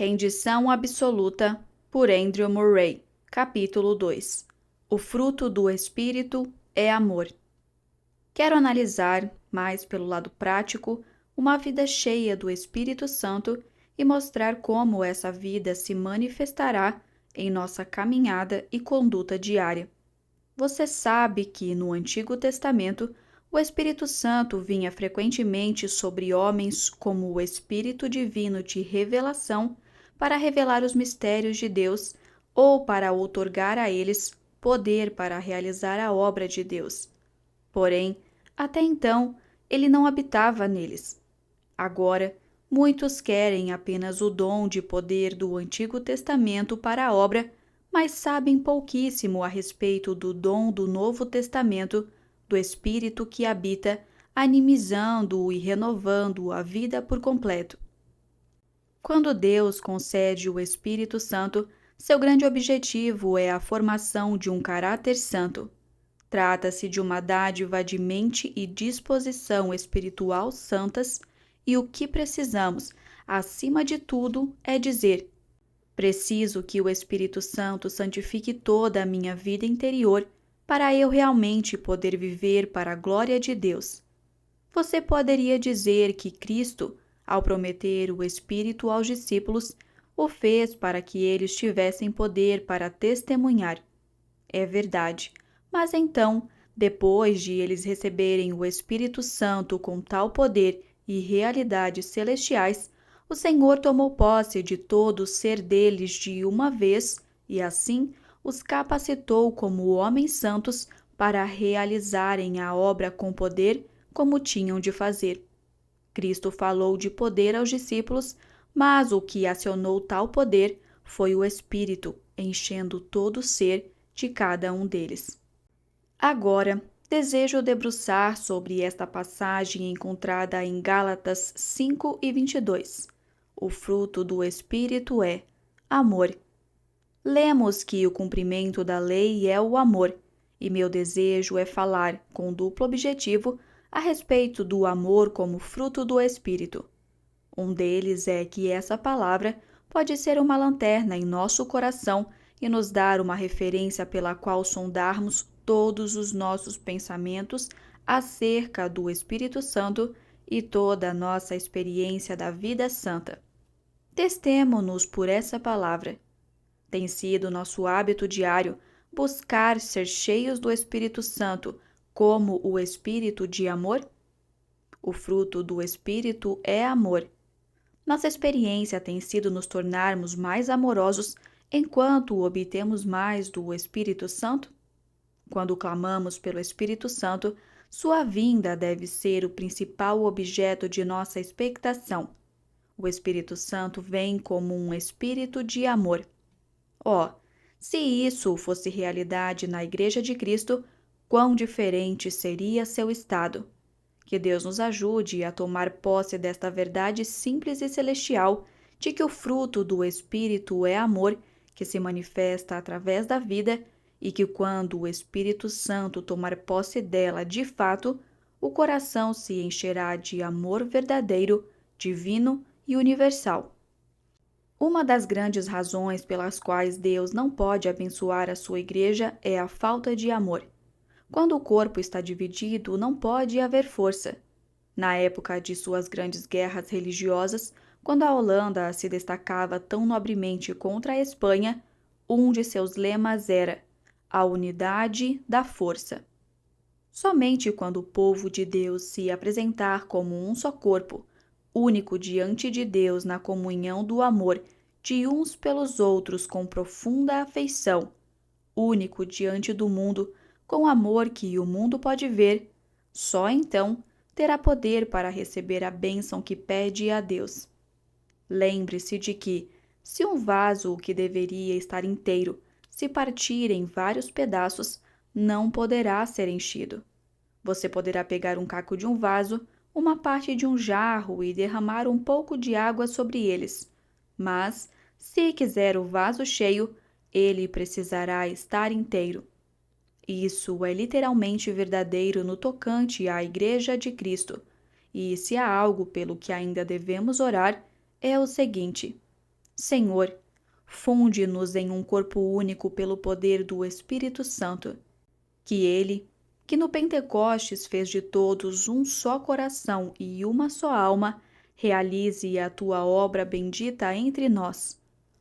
Rendição Absoluta, por Andrew Murray, capítulo 2. O fruto do Espírito é amor. Quero analisar, mais pelo lado prático, uma vida cheia do Espírito Santo e mostrar como essa vida se manifestará em nossa caminhada e conduta diária. Você sabe que, no Antigo Testamento, o Espírito Santo vinha frequentemente sobre homens como o Espírito Divino de revelação para revelar os mistérios de Deus ou para outorgar a eles poder para realizar a obra de Deus. Porém, até então, ele não habitava neles. Agora, muitos querem apenas o dom de poder do Antigo Testamento para a obra, mas sabem pouquíssimo a respeito do dom do Novo Testamento, do Espírito que habita, animizando e renovando a vida por completo. Quando Deus concede o Espírito Santo, seu grande objetivo é a formação de um caráter santo. Trata-se de uma dádiva de mente e disposição espiritual santas, e o que precisamos, acima de tudo, é dizer: preciso que o Espírito Santo santifique toda a minha vida interior para eu realmente poder viver para a glória de Deus. Você poderia dizer que Cristo, ao prometer o Espírito aos discípulos, o fez para que eles tivessem poder para testemunhar. É verdade, mas então, depois de eles receberem o Espírito Santo com tal poder e realidades celestiais, o Senhor tomou posse de todo o ser deles de uma vez e assim os capacitou como homens santos para realizarem a obra com poder como tinham de fazer. Cristo falou de poder aos discípulos, mas o que acionou tal poder foi o Espírito, enchendo todo o ser de cada um deles. Agora, desejo debruçar sobre esta passagem encontrada em Gálatas 5:22. O fruto do Espírito é amor. Lemos que o cumprimento da lei é o amor, e meu desejo é falar, com duplo objetivo, a respeito do amor como fruto do Espírito. Um deles é que essa palavra pode ser uma lanterna em nosso coração e nos dar uma referência pela qual sondarmos todos os nossos pensamentos acerca do Espírito Santo e toda a nossa experiência da vida santa. Testemo-nos por essa palavra. Tem sido nosso hábito diário buscar ser cheios do Espírito Santo como o Espírito de amor? O fruto do Espírito é amor. Nossa experiência tem sido nos tornarmos mais amorosos enquanto obtemos mais do Espírito Santo? Quando clamamos pelo Espírito Santo, sua vinda deve ser o principal objeto de nossa expectação. O Espírito Santo vem como um espírito de amor. Se isso fosse realidade na Igreja de Cristo, quão diferente seria seu estado. Que Deus nos ajude a tomar posse desta verdade simples e celestial de que o fruto do Espírito é amor, que se manifesta através da vida, e que quando o Espírito Santo tomar posse dela de fato, o coração se encherá de amor verdadeiro, divino e universal. Uma das grandes razões pelas quais Deus não pode abençoar a sua igreja é a falta de amor. Quando o corpo está dividido, não pode haver força. Na época de suas grandes guerras religiosas, quando a Holanda se destacava tão nobremente contra a Espanha, um de seus lemas era a unidade da força. Somente quando o povo de Deus se apresentar como um só corpo, único diante de Deus na comunhão do amor de uns pelos outros com profunda afeição, único diante do mundo com amor que o mundo pode ver, só então terá poder para receber a bênção que pede a Deus. Lembre-se de que, se um vaso que deveria estar inteiro se partir em vários pedaços, não poderá ser enchido. Você poderá pegar um caco de um vaso, uma parte de um jarro e derramar um pouco de água sobre eles. Mas, se quiser o vaso cheio, ele precisará estar inteiro. Isso é literalmente verdadeiro no tocante à Igreja de Cristo. E se há algo pelo que ainda devemos orar, é o seguinte: Senhor, funde-nos em um corpo único pelo poder do Espírito Santo. Que ele, que no Pentecostes fez de todos um só coração e uma só alma, realize a tua obra bendita entre nós.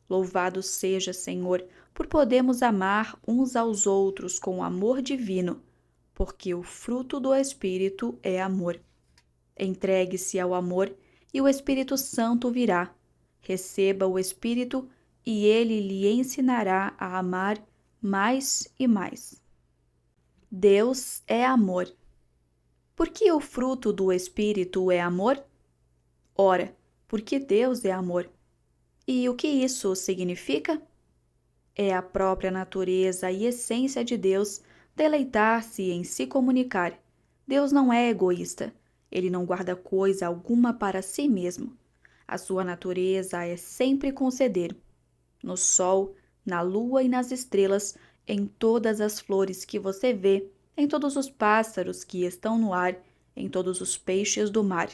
Louvado seja, Senhor, por podermos amar uns aos outros com amor divino, porque o fruto do Espírito é amor. Entregue-se ao amor e o Espírito Santo virá. Receba o Espírito e ele lhe ensinará a amar mais e mais. Deus é amor. Por que o fruto do Espírito é amor? Ora, porque Deus é amor. E o que isso significa? É a própria natureza e essência de Deus deleitar-se em se comunicar. Deus não é egoísta. Ele não guarda coisa alguma para si mesmo. A sua natureza é sempre conceder. No sol, na lua e nas estrelas, em todas as flores que você vê, em todos os pássaros que estão no ar, em todos os peixes do mar.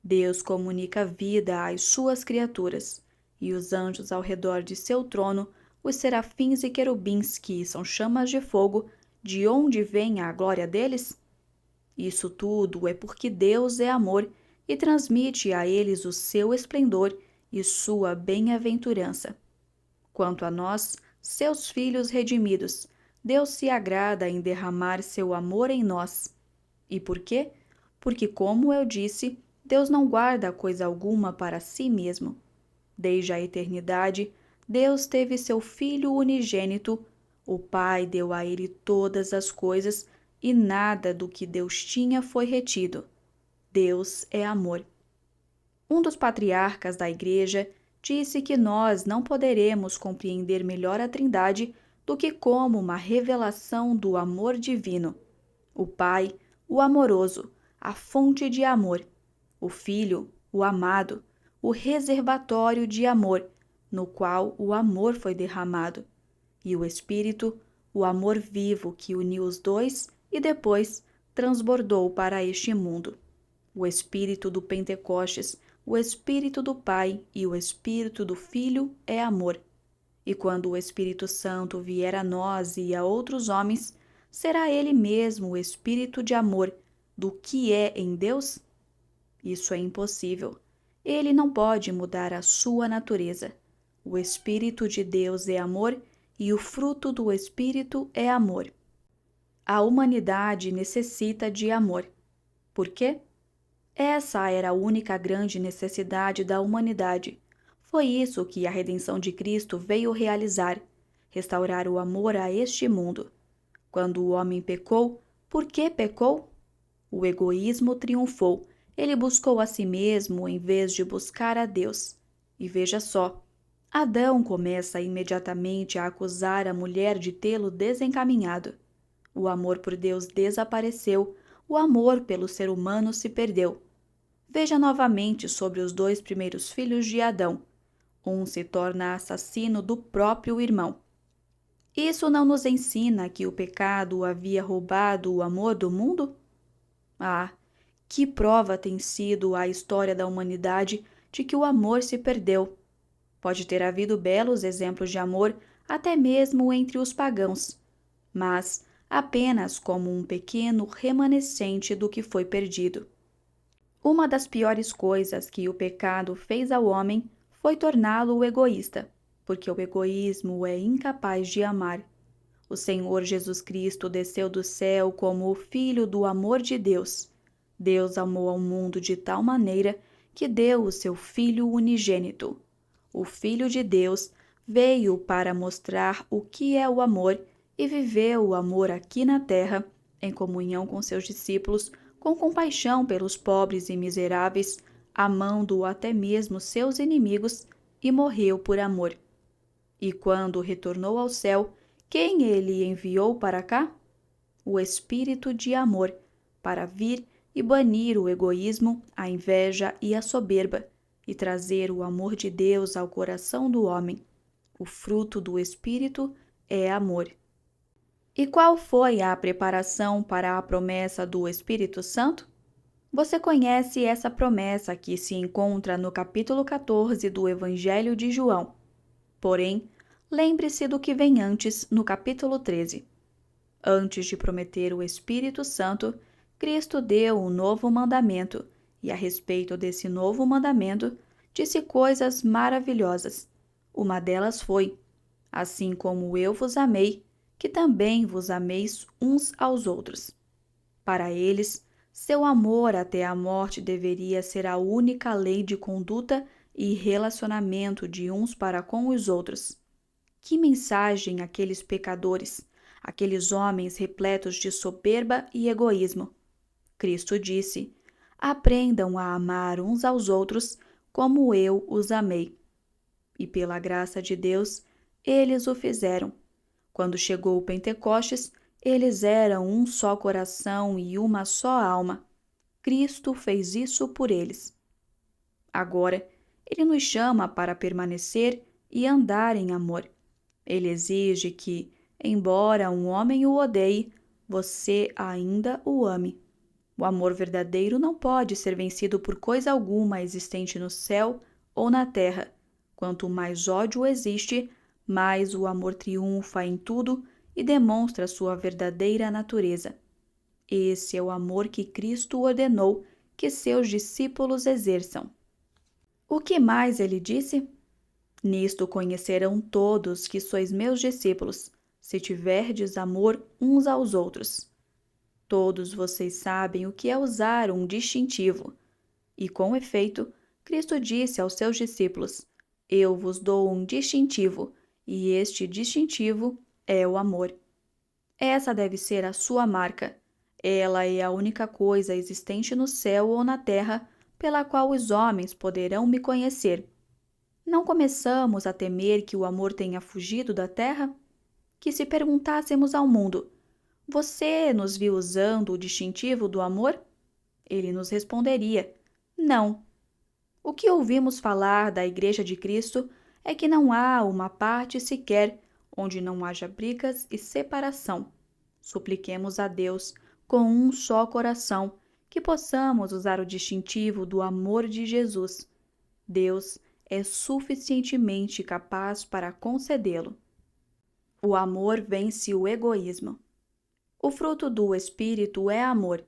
Deus comunica vida às suas criaturas, e os anjos ao redor de seu trono, os serafins e querubins que são chamas de fogo, de onde vem a glória deles? Isso tudo é porque Deus é amor e transmite a eles o seu esplendor e sua bem-aventurança. Quanto a nós, seus filhos redimidos, Deus se agrada em derramar seu amor em nós. E por quê? Porque, como eu disse, Deus não guarda coisa alguma para si mesmo. Desde a eternidade, Deus teve seu Filho unigênito, o Pai deu a ele todas as coisas e nada do que Deus tinha foi retido. Deus é amor. Um dos patriarcas da Igreja disse que nós não poderemos compreender melhor a Trindade do que como uma revelação do amor divino. O Pai, o amoroso, a fonte de amor. O Filho, o amado, o reservatório de amor, no qual o amor foi derramado. E o Espírito, o amor vivo que uniu os dois e depois transbordou para este mundo. O Espírito do Pentecostes, o Espírito do Pai e o Espírito do Filho é amor. E quando o Espírito Santo vier a nós e a outros homens, será ele mesmo o Espírito de amor do que é em Deus? Isso é impossível. Ele não pode mudar a sua natureza. O Espírito de Deus é amor e o fruto do Espírito é amor. A humanidade necessita de amor. Por quê? Essa era a única grande necessidade da humanidade. Foi isso que a redenção de Cristo veio realizar, restaurar o amor a este mundo. Quando o homem pecou, por que pecou? O egoísmo triunfou. Ele buscou a si mesmo em vez de buscar a Deus. E veja só, Adão começa imediatamente a acusar a mulher de tê-lo desencaminhado. O amor por Deus desapareceu, o amor pelo ser humano se perdeu. Veja novamente sobre os dois primeiros filhos de Adão. Um se torna assassino do próprio irmão. Isso não nos ensina que o pecado havia roubado o amor do mundo? Ah, que prova tem sido a história da humanidade de que o amor se perdeu. Pode ter havido belos exemplos de amor até mesmo entre os pagãos, mas apenas como um pequeno remanescente do que foi perdido. Uma das piores coisas que o pecado fez ao homem foi torná-lo egoísta, porque o egoísmo é incapaz de amar. O Senhor Jesus Cristo desceu do céu como o Filho do amor de Deus. Deus amou ao mundo de tal maneira que deu o seu Filho unigênito. O Filho de Deus veio para mostrar o que é o amor e viveu o amor aqui na terra, em comunhão com seus discípulos, com compaixão pelos pobres e miseráveis, amando até mesmo seus inimigos, e morreu por amor. E quando retornou ao céu, quem ele enviou para cá? O Espírito de amor, para vir e banir o egoísmo, a inveja e a soberba, e trazer o amor de Deus ao coração do homem. O fruto do Espírito é amor. E qual foi a preparação para a promessa do Espírito Santo? Você conhece essa promessa que se encontra no capítulo 14 do Evangelho de João. Porém, lembre-se do que vem antes no capítulo 13. Antes de prometer o Espírito Santo, Cristo deu um novo mandamento, e a respeito desse novo mandamento, disse coisas maravilhosas. Uma delas foi: assim como eu vos amei, que também vos ameis uns aos outros. Para eles, seu amor até a morte deveria ser a única lei de conduta e relacionamento de uns para com os outros. Que mensagem aqueles pecadores, aqueles homens repletos de soberba e egoísmo! Cristo disse: aprendam a amar uns aos outros como eu os amei. E pela graça de Deus, eles o fizeram. Quando chegou o Pentecostes, eles eram um só coração e uma só alma. Cristo fez isso por eles. Agora, ele nos chama para permanecer e andar em amor. Ele exige que, embora um homem o odeie, você ainda o ame. O amor verdadeiro não pode ser vencido por coisa alguma existente no céu ou na terra. Quanto mais ódio existe, mais o amor triunfa em tudo e demonstra sua verdadeira natureza. Esse é o amor que Cristo ordenou que seus discípulos exerçam. O que mais ele disse? Nisto conhecerão todos que sois meus discípulos, se tiverdes amor uns aos outros. Todos vocês sabem o que é usar um distintivo. E, com efeito, Cristo disse aos seus discípulos: eu vos dou um distintivo, e este distintivo é o amor. Essa deve ser a sua marca. Ela é a única coisa existente no céu ou na terra pela qual os homens poderão me conhecer. Não começamos a temer que o amor tenha fugido da terra? Que se perguntássemos ao mundo: você nos viu usando o distintivo do amor? Ele nos responderia: não. O que ouvimos falar da Igreja de Cristo é que não há uma parte sequer onde não haja brigas e separação. Supliquemos a Deus, com um só coração, que possamos usar o distintivo do amor de Jesus. Deus é suficientemente capaz para concedê-lo. O amor vence o egoísmo. O fruto do Espírito é amor.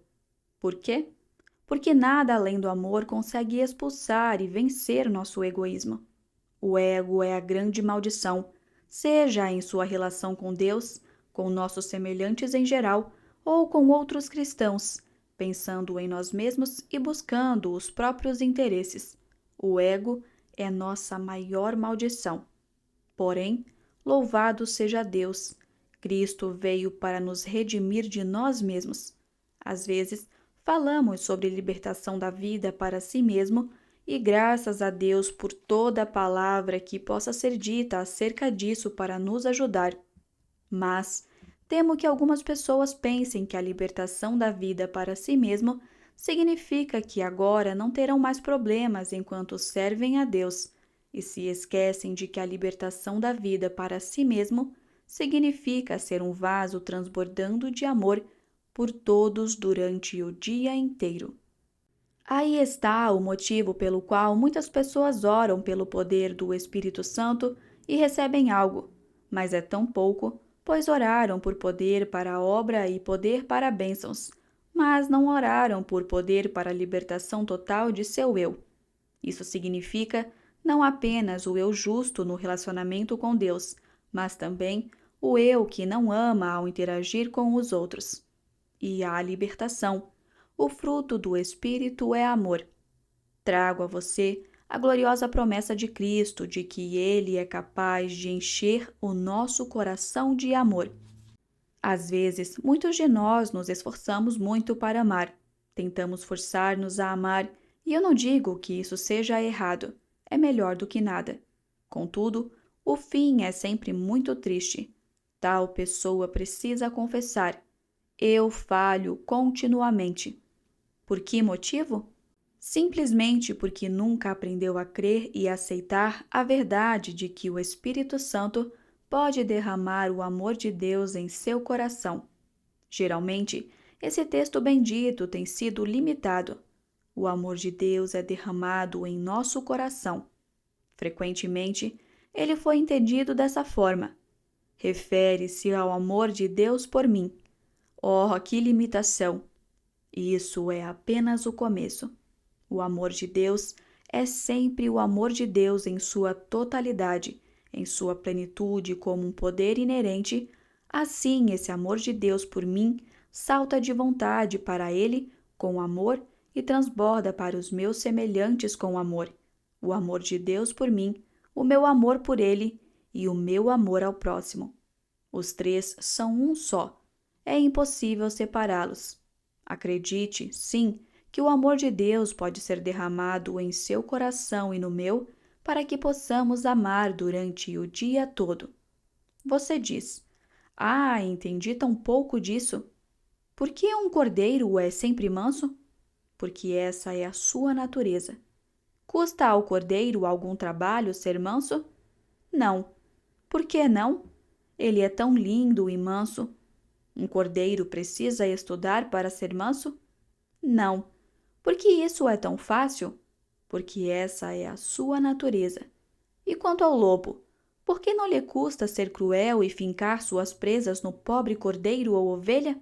Por quê? Porque nada além do amor consegue expulsar e vencer nosso egoísmo. O ego é a grande maldição, seja em sua relação com Deus, com nossos semelhantes em geral, ou com outros cristãos, pensando em nós mesmos e buscando os próprios interesses. O ego é nossa maior maldição. Porém, louvado seja Deus! Cristo veio para nos redimir de nós mesmos. Às vezes, falamos sobre libertação da vida para si mesmo e graças a Deus por toda a palavra que possa ser dita acerca disso para nos ajudar. Mas temo que algumas pessoas pensem que a libertação da vida para si mesmo significa que agora não terão mais problemas enquanto servem a Deus, e se esquecem de que a libertação da vida para si mesmo significa ser um vaso transbordando de amor por todos durante o dia inteiro. Aí está o motivo pelo qual muitas pessoas oram pelo poder do Espírito Santo e recebem algo, mas é tão pouco, pois oraram por poder para a obra e poder para bênçãos, mas não oraram por poder para a libertação total de seu eu. Isso significa não apenas o eu justo no relacionamento com Deus, mas também o eu que não ama ao interagir com os outros. E a libertação. O fruto do Espírito é amor. Trago a você a gloriosa promessa de Cristo de que Ele é capaz de encher o nosso coração de amor. Às vezes, muitos de nós nos esforçamos muito para amar. Tentamos forçar-nos a amar, e eu não digo que isso seja errado. É melhor do que nada. Contudo, o fim é sempre muito triste. Tal pessoa precisa confessar: eu falho continuamente. Por que motivo? Simplesmente porque nunca aprendeu a crer e aceitar a verdade de que o Espírito Santo pode derramar o amor de Deus em seu coração. Geralmente, esse texto bendito tem sido limitado. O amor de Deus é derramado em nosso coração. Frequentemente, ele foi entendido dessa forma. Refere-se ao amor de Deus por mim. Oh, que limitação! Isso é apenas o começo. O amor de Deus é sempre o amor de Deus em sua totalidade, em sua plenitude como um poder inerente. Assim, esse amor de Deus por mim salta de vontade para Ele com amor e transborda para os meus semelhantes com amor. O amor de Deus por mim, o meu amor por Ele e o meu amor ao próximo. Os três são um só. É impossível separá-los. Acredite, sim, que o amor de Deus pode ser derramado em seu coração e no meu, para que possamos amar durante o dia todo. Você diz: "Ah, entendi tão pouco disso. Por que um cordeiro é sempre manso?" Porque essa é a sua natureza. Custa ao cordeiro algum trabalho ser manso? Não. Por que não? Ele é tão lindo e manso. Um cordeiro precisa estudar para ser manso? Não. Por que isso é tão fácil? Porque essa é a sua natureza. E quanto ao lobo, por que não lhe custa ser cruel e fincar suas presas no pobre cordeiro ou ovelha?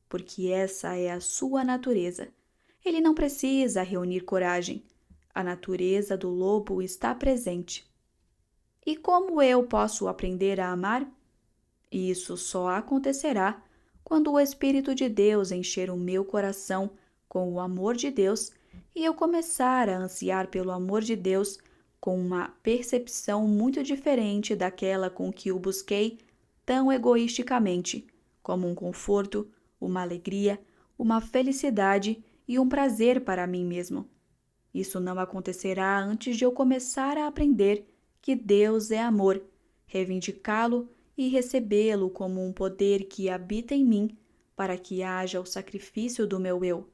Porque essa é a sua natureza. Ele não precisa reunir coragem. A natureza do lobo está presente. E como eu posso aprender a amar? Isso só acontecerá quando o Espírito de Deus encher o meu coração com o amor de Deus e eu começar a ansiar pelo amor de Deus com uma percepção muito diferente daquela com que o busquei tão egoisticamente, como um conforto, uma alegria, uma felicidade e um prazer para mim mesmo. Isso não acontecerá antes de eu começar a aprender que Deus é amor, reivindicá-lo e recebê-lo como um poder que habita em mim para que haja o sacrifício do meu eu.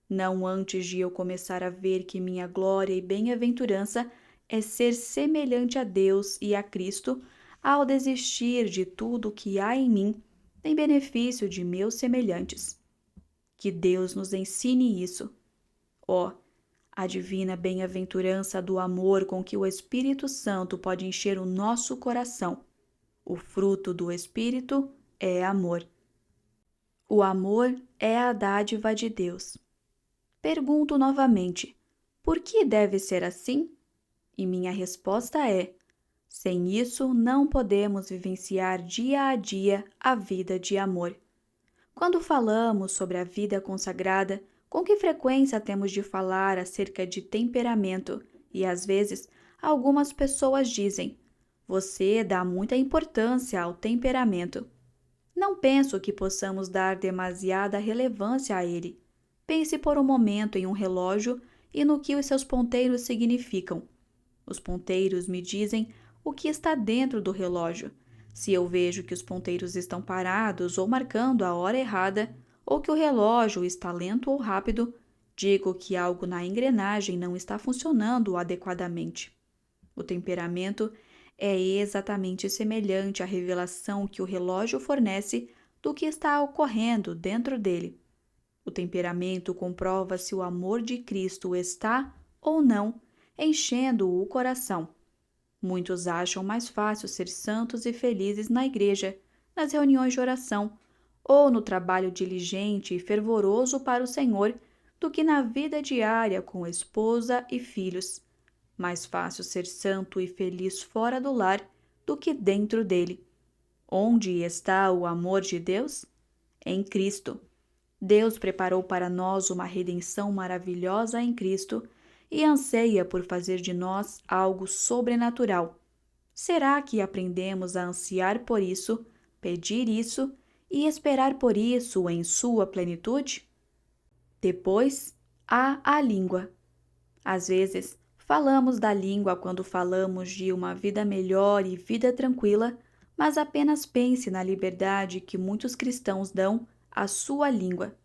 Não antes de eu começar a ver que minha glória e bem-aventurança é ser semelhante a Deus e a Cristo ao desistir de tudo que há em mim em benefício de meus semelhantes. Que Deus nos ensine isso. Ó, a divina bem-aventurança do amor com que o Espírito Santo pode encher o nosso coração. O fruto do Espírito é amor. O amor é a dádiva de Deus. Pergunto novamente: por que deve ser assim? E minha resposta é: sem isso não podemos vivenciar dia a dia a vida de amor. Quando falamos sobre a vida consagrada, com que frequência temos de falar acerca de temperamento? E às vezes, algumas pessoas dizem: "Você dá muita importância ao temperamento." Não penso que possamos dar demasiada relevância a ele. Pense por um momento em um relógio e no que os seus ponteiros significam. Os ponteiros me dizem o que está dentro do relógio. Se eu vejo que os ponteiros estão parados ou marcando a hora errada, ou que o relógio está lento ou rápido, digo que algo na engrenagem não está funcionando adequadamente. O temperamento é exatamente semelhante à revelação que o relógio fornece do que está ocorrendo dentro dele. O temperamento comprova se o amor de Cristo está ou não enchendo o coração. Muitos acham mais fácil ser santos e felizes na igreja, nas reuniões de oração, ou no trabalho diligente e fervoroso para o Senhor, do que na vida diária com esposa e filhos. Mais fácil ser santo e feliz fora do lar do que dentro dele. Onde está o amor de Deus? Em Cristo. Deus preparou para nós uma redenção maravilhosa em Cristo e anseia por fazer de nós algo sobrenatural. Será que aprendemos a ansiar por isso, pedir isso e esperar por isso em sua plenitude? Depois, há a língua. Às vezes, falamos da língua quando falamos de uma vida melhor e vida tranquila, mas apenas pense na liberdade que muitos cristãos dão à sua língua.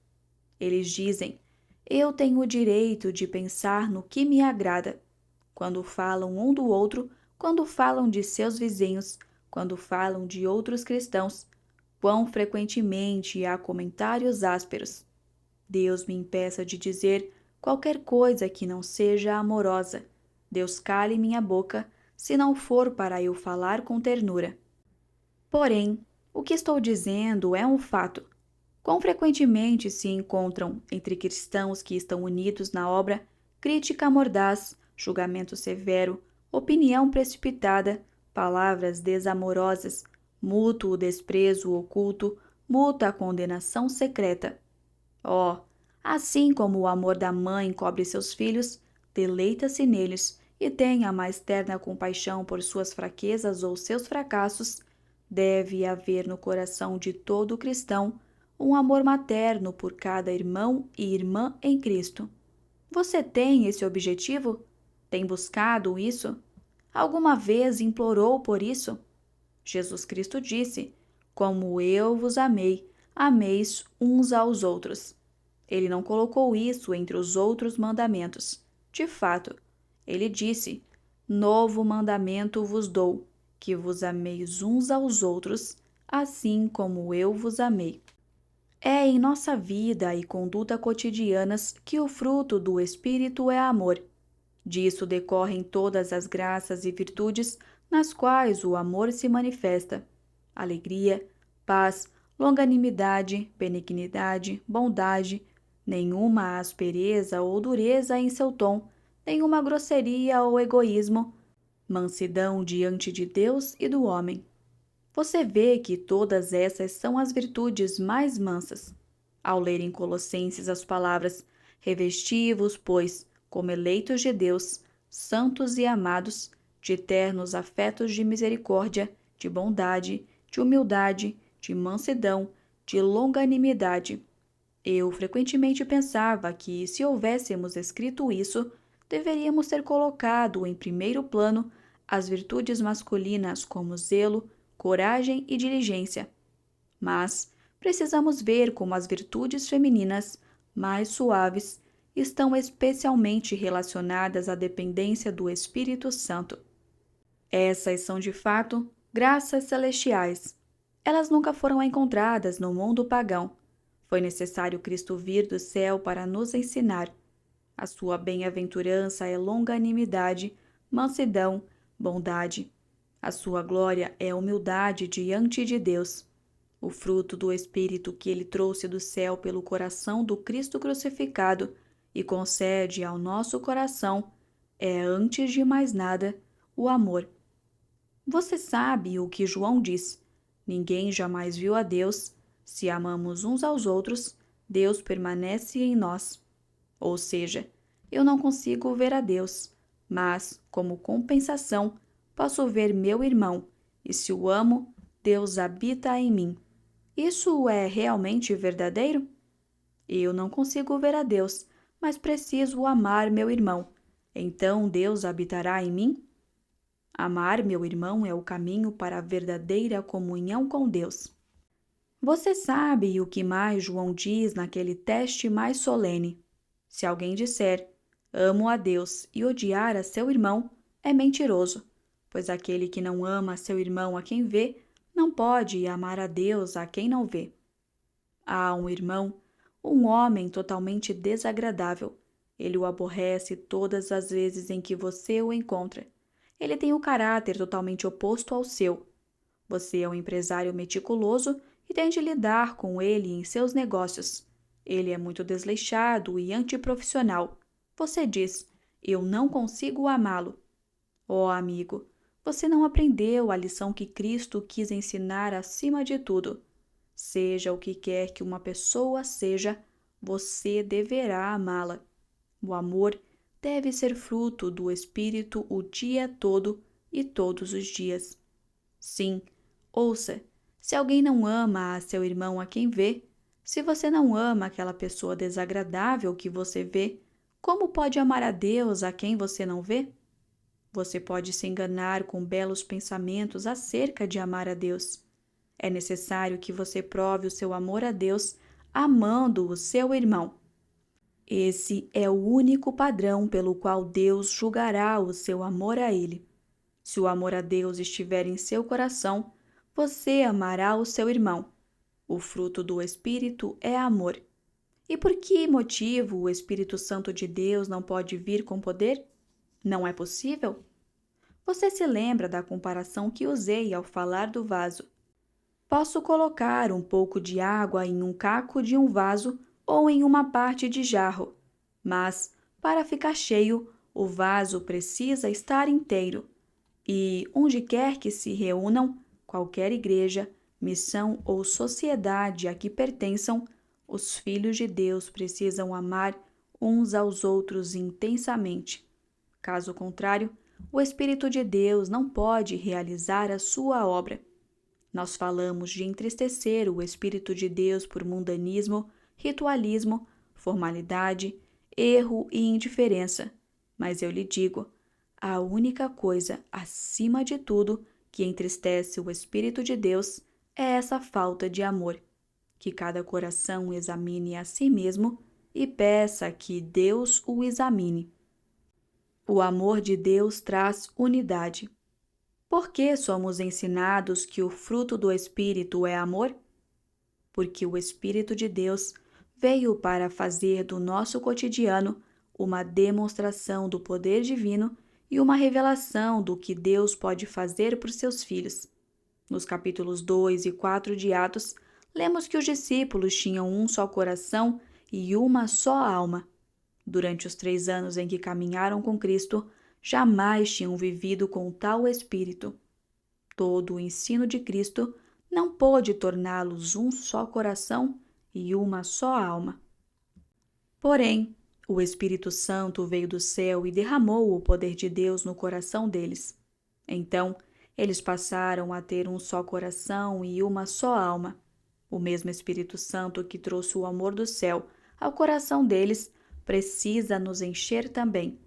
Eles dizem: "Eu tenho o direito de pensar no que me agrada." Quando falam um do outro, quando falam de seus vizinhos, quando falam de outros cristãos, quão frequentemente há comentários ásperos. Deus me impeça de dizer qualquer coisa que não seja amorosa. Deus cale minha boca, se não for para eu falar com ternura. Porém, o que estou dizendo é um fato. Quão frequentemente se encontram, entre cristãos que estão unidos na obra, crítica mordaz, julgamento severo, opinião precipitada, palavras desamorosas, mútuo desprezo oculto, mútua condenação secreta. Oh, assim como o amor da mãe cobre seus filhos, deleita-se neles e tem a mais terna compaixão por suas fraquezas ou seus fracassos, deve haver no coração de todo cristão um amor materno por cada irmão e irmã em Cristo. Você tem esse objetivo? Tem buscado isso? Alguma vez implorou por isso? Jesus Cristo disse: Como eu vos amei, ameis uns aos outros. Ele não colocou isso entre os outros mandamentos. De fato, ele disse: Novo mandamento vos dou, que vos ameis uns aos outros, assim como eu vos amei. É em nossa vida e conduta cotidianas que o fruto do Espírito é amor. Disso decorrem todas as graças e virtudes nas quais o amor se manifesta: alegria, paz, longanimidade, benignidade, bondade, nenhuma aspereza ou dureza em seu tom, nenhuma grosseria ou egoísmo, mansidão diante de Deus e do homem. Você vê que todas essas são as virtudes mais mansas. Ao ler em Colossenses as palavras: revesti-vos, pois, como eleitos de Deus, santos e amados, de ternos afetos de misericórdia, de bondade, de humildade, de mansidão, de longanimidade. Eu frequentemente pensava que, se houvéssemos escrito isso, deveríamos ter colocado em primeiro plano as virtudes masculinas como zelo, coragem e diligência. Mas precisamos ver como as virtudes femininas, mais suaves, estão especialmente relacionadas à dependência do Espírito Santo. Essas são, de fato, graças celestiais. Elas nunca foram encontradas no mundo pagão. Foi necessário Cristo vir do céu para nos ensinar. A sua bem-aventurança é longanimidade, mansidão, bondade. A sua glória é humildade diante de Deus. O fruto do Espírito que ele trouxe do céu pelo coração do Cristo crucificado e concede ao nosso coração é, antes de mais nada, o amor. Você sabe o que João diz: ninguém jamais viu a Deus. Se amamos uns aos outros, Deus permanece em nós. Ou seja, eu não consigo ver a Deus, mas, como compensação, posso ver meu irmão, e se o amo, Deus habita em mim. Isso é realmente verdadeiro? Eu não consigo ver a Deus, mas preciso amar meu irmão. Então Deus habitará em mim? Amar meu irmão é o caminho para a verdadeira comunhão com Deus. Você sabe o que mais João diz naquele teste mais solene? Se alguém disser, amo a Deus e odiar a seu irmão, é mentiroso, pois aquele que não ama seu irmão a quem vê, não pode amar a Deus a quem não vê. Há um irmão, um homem totalmente desagradável. Ele o aborrece todas as vezes em que você o encontra. Ele tem o caráter totalmente oposto ao seu. Você é um empresário meticuloso e tem de lidar com ele em seus negócios. Ele é muito desleixado e antiprofissional. Você diz, eu não consigo amá-lo. Oh, amigo, você não aprendeu a lição que Cristo quis ensinar acima de tudo. Seja o que quer que uma pessoa seja, você deverá amá-la. O amor deve ser fruto do Espírito o dia todo e todos os dias. Sim, ouça, se alguém não ama a seu irmão a quem vê, se você não ama aquela pessoa desagradável que você vê, como pode amar a Deus a quem você não vê? Você pode se enganar com belos pensamentos acerca de amar a Deus. É necessário que você prove o seu amor a Deus amando o seu irmão. Esse é o único padrão pelo qual Deus julgará o seu amor a Ele. Se o amor a Deus estiver em seu coração, você amará o seu irmão. O fruto do Espírito é amor. E por que motivo o Espírito Santo de Deus não pode vir com poder? Não é possível? Você se lembra da comparação que usei ao falar do vaso? Posso colocar um pouco de água em um caco de um vaso ou em uma parte de jarro, mas, para ficar cheio, o vaso precisa estar inteiro. E, onde quer que se reúnam, qualquer igreja, missão ou sociedade a que pertençam, os filhos de Deus precisam amar uns aos outros intensamente. Caso contrário, o Espírito de Deus não pode realizar a sua obra. Nós falamos de entristecer o Espírito de Deus por mundanismo, ritualismo, formalidade, erro e indiferença. Mas eu lhe digo, a única coisa, acima de tudo, que entristece o Espírito de Deus é essa falta de amor. Que cada coração examine a si mesmo e peça que Deus o examine. O amor de Deus traz unidade. Por que somos ensinados que o fruto do Espírito é amor? Porque o Espírito de Deus veio para fazer do nosso cotidiano uma demonstração do poder divino e uma revelação do que Deus pode fazer por seus filhos. Nos capítulos 2 e 4 de Atos, lemos que os discípulos tinham um só coração e uma só alma. Durante os 3 anos em que caminharam com Cristo, jamais tinham vivido com tal espírito. Todo o ensino de Cristo não pôde torná-los um só coração e uma só alma. Porém, o Espírito Santo veio do céu e derramou o poder de Deus no coração deles. Então, eles passaram a ter um só coração e uma só alma. O mesmo Espírito Santo que trouxe o amor do céu ao coração deles precisa nos encher também.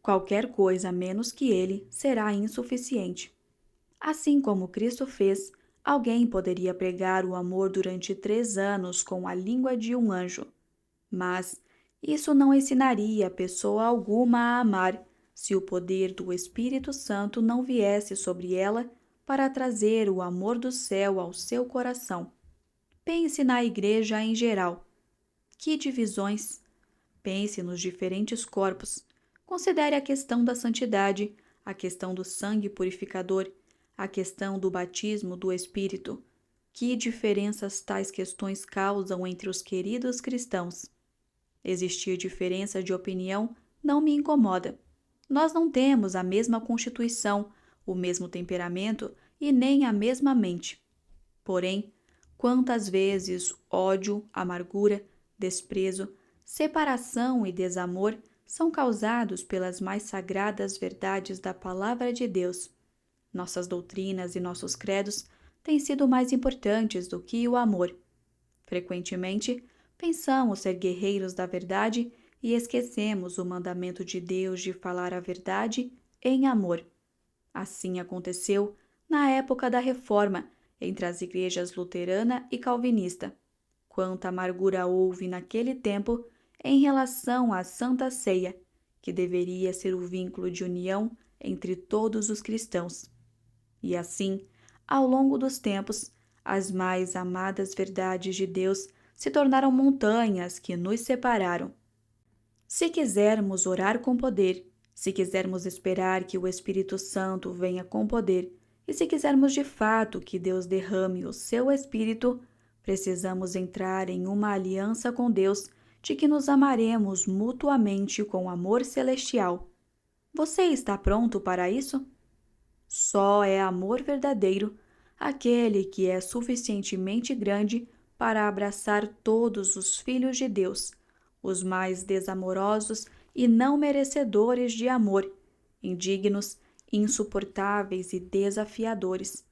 Qualquer coisa menos que ele será insuficiente. Assim como Cristo fez, alguém poderia pregar o amor durante 3 anos com a língua de um anjo. Mas isso não ensinaria pessoa alguma a amar se o poder do Espírito Santo não viesse sobre ela para trazer o amor do céu ao seu coração. Pense na igreja em geral. Que divisões! Pense nos diferentes corpos. Considere a questão da santidade, a questão do sangue purificador, a questão do batismo do Espírito. Que diferenças tais questões causam entre os queridos cristãos? Existir diferença de opinião não me incomoda. Nós não temos a mesma constituição, o mesmo temperamento e nem a mesma mente. Porém, quantas vezes ódio, amargura, desprezo, separação e desamor são causados pelas mais sagradas verdades da Palavra de Deus. Nossas doutrinas e nossos credos têm sido mais importantes do que o amor. Frequentemente, pensamos ser guerreiros da verdade e esquecemos o mandamento de Deus de falar a verdade em amor. Assim aconteceu na época da Reforma, entre as igrejas luterana e calvinista. Quanta amargura houve naquele tempo em relação à Santa Ceia, que deveria ser o vínculo de união entre todos os cristãos. E assim, ao longo dos tempos, as mais amadas verdades de Deus se tornaram montanhas que nos separaram. Se quisermos orar com poder, se quisermos esperar que o Espírito Santo venha com poder, e se quisermos de fato que Deus derrame o seu Espírito, precisamos entrar em uma aliança com Deus de que nos amaremos mutuamente com amor celestial. Você está pronto para isso? Só é amor verdadeiro aquele que é suficientemente grande para abraçar todos os filhos de Deus, os mais desamorosos e não merecedores de amor, indignos, insuportáveis e desafiadores.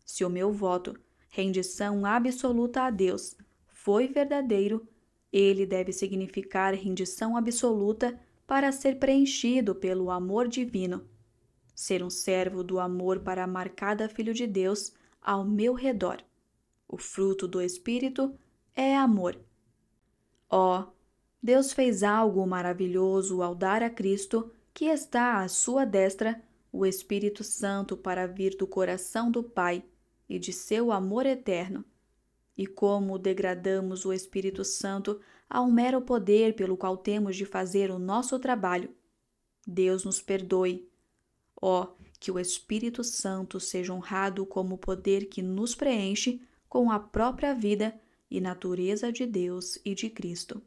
Se o meu voto, rendição absoluta a Deus, foi verdadeiro, ele deve significar rendição absoluta para ser preenchido pelo amor divino. Ser um servo do amor para amar cada filho de Deus ao meu redor. O fruto do Espírito é amor. Oh, Deus fez algo maravilhoso ao dar a Cristo, que está à sua destra, o Espírito Santo para vir do coração do Pai e de seu amor eterno. E como degradamos o Espírito Santo a um mero poder pelo qual temos de fazer o nosso trabalho. Deus nos perdoe. Ó, que o Espírito Santo seja honrado como o poder que nos preenche com a própria vida e natureza de Deus e de Cristo.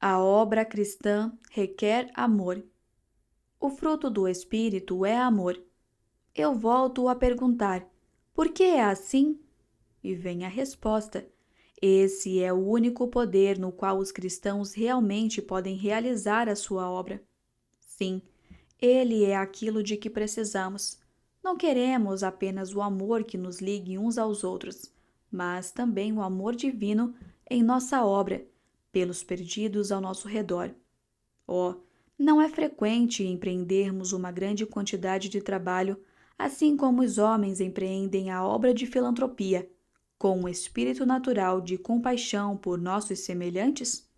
A obra cristã requer amor. O fruto do Espírito é amor. Eu volto a perguntar: por que é assim? E vem a resposta: esse é o único poder no qual os cristãos realmente podem realizar a sua obra. Sim, ele é aquilo de que precisamos. Não queremos apenas o amor que nos ligue uns aos outros, mas também o amor divino em nossa obra, pelos perdidos ao nosso redor. Oh, não é frequente empreendermos uma grande quantidade de trabalho, assim como os homens empreendem a obra de filantropia, com um espírito natural de compaixão por nossos semelhantes?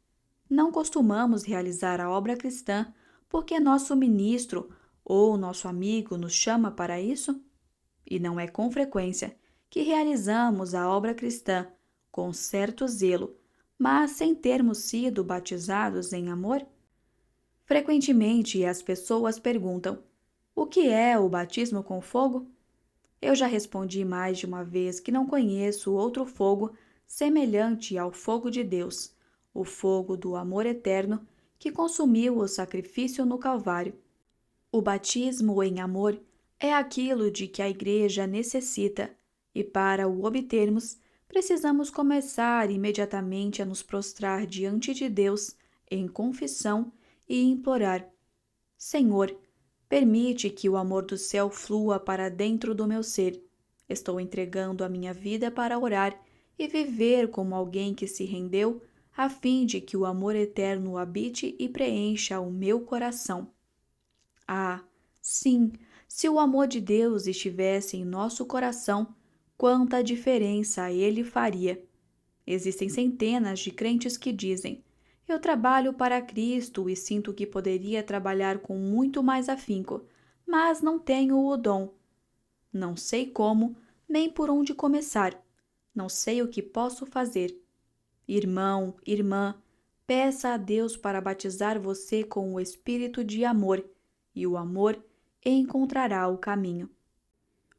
Não costumamos realizar a obra cristã porque nosso ministro ou nosso amigo nos chama para isso? E não é com frequência que realizamos a obra cristã com certo zelo, mas sem termos sido batizados em amor? Frequentemente as pessoas perguntam: o que é o batismo com fogo? Eu já respondi mais de uma vez que não conheço outro fogo semelhante ao fogo de Deus, o fogo do amor eterno que consumiu o sacrifício no Calvário. O batismo em amor é aquilo de que a Igreja necessita, e para o obtermos, precisamos começar imediatamente a nos prostrar diante de Deus em confissão e implorar: Senhor, permite que o amor do céu flua para dentro do meu ser. Estou entregando a minha vida para orar e viver como alguém que se rendeu, a fim de que o amor eterno habite e preencha o meu coração. Ah, sim, se o amor de Deus estivesse em nosso coração, quanta diferença ele faria! Existem centenas de crentes que dizem: eu trabalho para Cristo e sinto que poderia trabalhar com muito mais afinco, mas não tenho o dom. Não sei como, nem por onde começar. Não sei o que posso fazer. Irmão, irmã, peça a Deus para batizar você com o espírito de amor, e o amor encontrará o caminho.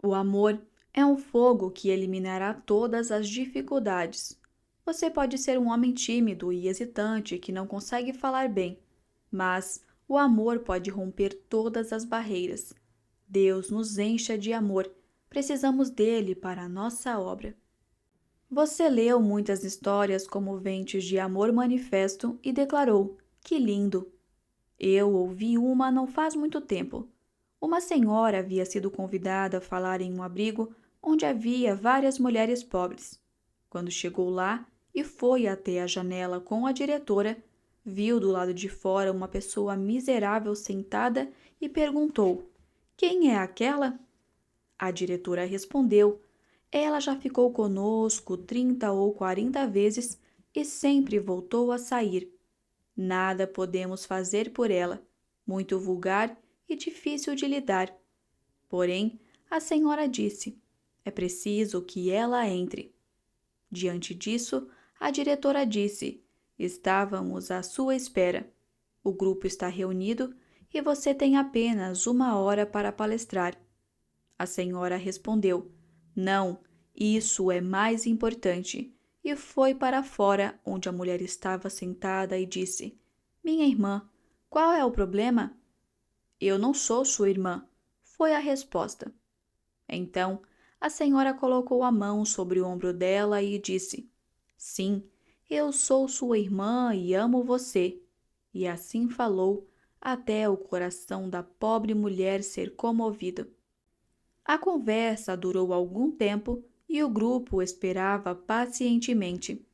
O amor é um fogo que eliminará todas as dificuldades. Você pode ser um homem tímido e hesitante que não consegue falar bem, mas o amor pode romper todas as barreiras. Deus nos encha de amor, precisamos dele para a nossa obra. Você leu muitas histórias comoventes de amor manifesto e declarou: que lindo! Eu ouvi uma não faz muito tempo. Uma senhora havia sido convidada a falar em um abrigo onde havia várias mulheres pobres. Quando chegou lá e foi até a janela com a diretora, viu do lado de fora uma pessoa miserável sentada e perguntou: quem é aquela? A diretora respondeu: ela já ficou conosco 30 ou 40 vezes e sempre voltou a sair. Nada podemos fazer por ela, muito vulgar e difícil de lidar. Porém, a senhora disse: é preciso que ela entre. Diante disso, a diretora disse: estávamos à sua espera. O grupo está reunido e você tem apenas 1 hora para palestrar. A senhora respondeu: não, isso é mais importante. E foi para fora, onde a mulher estava sentada, e disse: minha irmã, qual é o problema? Eu não sou sua irmã, foi a resposta. Então, a senhora colocou a mão sobre o ombro dela e disse: sim, eu sou sua irmã e amo você. E assim falou, até o coração da pobre mulher ser comovido. A conversa durou algum tempo e o grupo esperava pacientemente.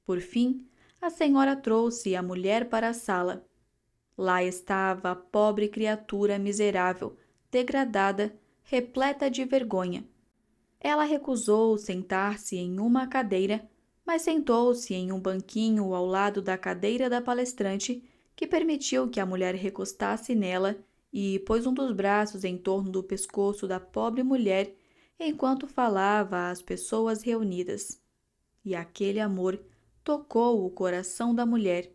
Por fim, a senhora trouxe a mulher para a sala. Lá estava a pobre criatura miserável, degradada, repleta de vergonha. Ela recusou sentar-se em uma cadeira, mas sentou-se em um banquinho ao lado da cadeira da palestrante, que permitiu que a mulher recostasse nela e pôs um dos braços em torno do pescoço da pobre mulher enquanto falava às pessoas reunidas. E aquele amor tocou o coração da mulher.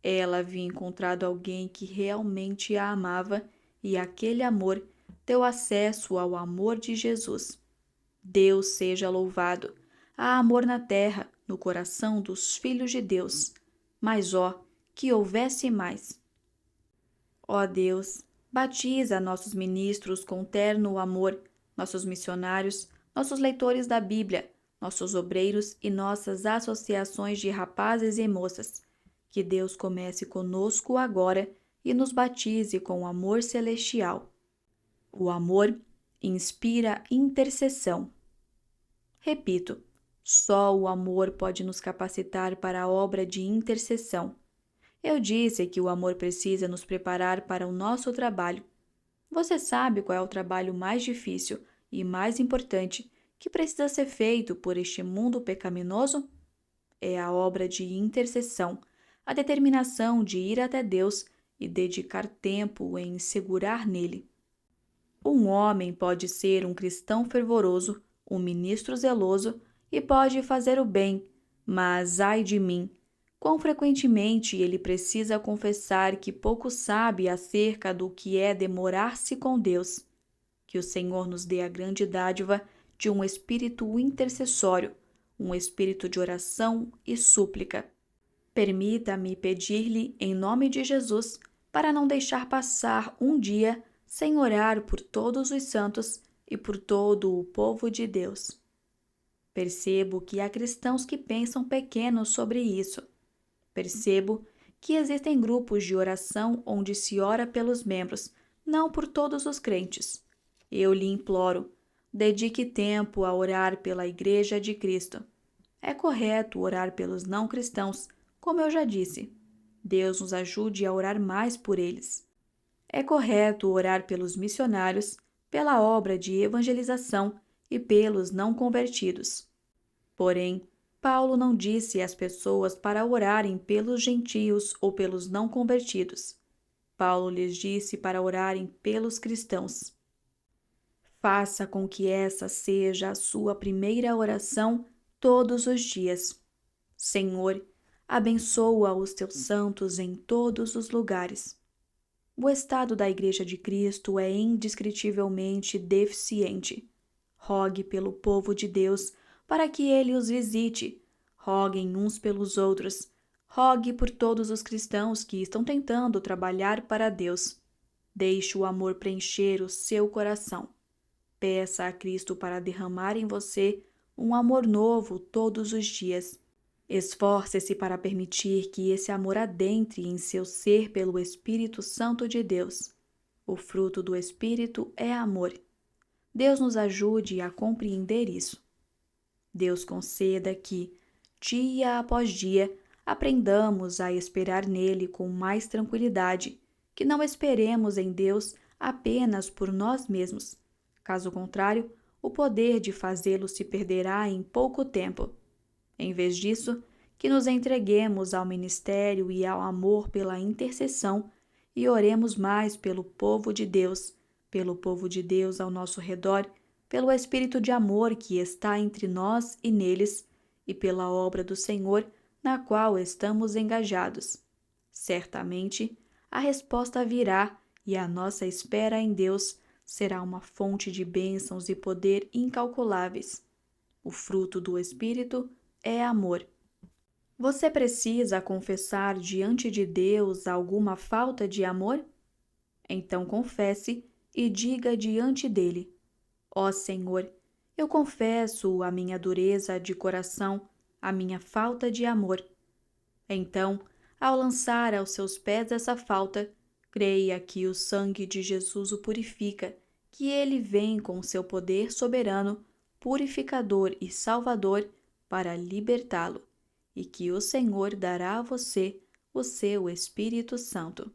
Ela havia encontrado alguém que realmente a amava e aquele amor deu acesso ao amor de Jesus. Deus seja louvado. Há amor na terra, no coração dos filhos de Deus. Mas, ó, que houvesse mais. Ó Deus, batiza nossos ministros com terno amor, nossos missionários, nossos leitores da Bíblia, nossos obreiros e nossas associações de rapazes e moças. Que Deus comece conosco agora e nos batize com o amor celestial. O amor inspira intercessão. Repito, só o amor pode nos capacitar para a obra de intercessão. Eu disse que o amor precisa nos preparar para o nosso trabalho. Você sabe qual é o trabalho mais difícil e mais importante que precisa ser feito por este mundo pecaminoso? É a obra de intercessão, a determinação de ir até Deus e dedicar tempo em segurar nele. Um homem pode ser um cristão fervoroso, um ministro zeloso e pode fazer o bem, mas ai de mim! Quão frequentemente ele precisa confessar que pouco sabe acerca do que é demorar-se com Deus. Que o Senhor nos dê a grande dádiva de um espírito intercessório, um espírito de oração e súplica. Permita-me pedir-lhe, em nome de Jesus, para não deixar passar um dia sem orar por todos os santos e por todo o povo de Deus. Percebo que há cristãos que pensam pequeno sobre isso. Percebo que existem grupos de oração onde se ora pelos membros, não por todos os crentes. Eu lhe imploro, dedique tempo a orar pela Igreja de Cristo. É correto orar pelos não cristãos, como eu já disse. Deus nos ajude a orar mais por eles. É correto orar pelos missionários, pela obra de evangelização e pelos não convertidos. Porém, Paulo não disse às pessoas para orarem pelos gentios ou pelos não convertidos. Paulo lhes disse para orarem pelos cristãos. Faça com que essa seja a sua primeira oração todos os dias. Senhor, abençoa os teus santos em todos os lugares. O estado da Igreja de Cristo é indescritivelmente deficiente. Rogue pelo povo de Deus para que ele os visite. Roguem uns pelos outros. Rogue por todos os cristãos que estão tentando trabalhar para Deus. Deixe o amor preencher o seu coração. Peça a Cristo para derramar em você um amor novo todos os dias. Esforce-se para permitir que esse amor adentre em seu ser pelo Espírito Santo de Deus. O fruto do Espírito é amor. Deus nos ajude a compreender isso. Deus conceda que, dia após dia, aprendamos a esperar nele com mais tranquilidade, que não esperemos em Deus apenas por nós mesmos. Caso contrário, o poder de fazê-lo se perderá em pouco tempo. Em vez disso, que nos entreguemos ao ministério e ao amor pela intercessão e oremos mais pelo povo de Deus ao nosso redor, pelo Espírito de amor que está entre nós e neles, e pela obra do Senhor na qual estamos engajados. Certamente, a resposta virá e a nossa espera em Deus será uma fonte de bênçãos e poder incalculáveis. O fruto do Espírito é amor. Você precisa confessar diante de Deus alguma falta de amor? Então confesse e diga diante dele: Ó Senhor, eu confesso a minha dureza de coração, a minha falta de amor. Então, ao lançar aos seus pés essa falta, creia que o sangue de Jesus o purifica, que ele vem com seu poder soberano, purificador e salvador para libertá-lo, e que o Senhor dará a você o seu Espírito Santo.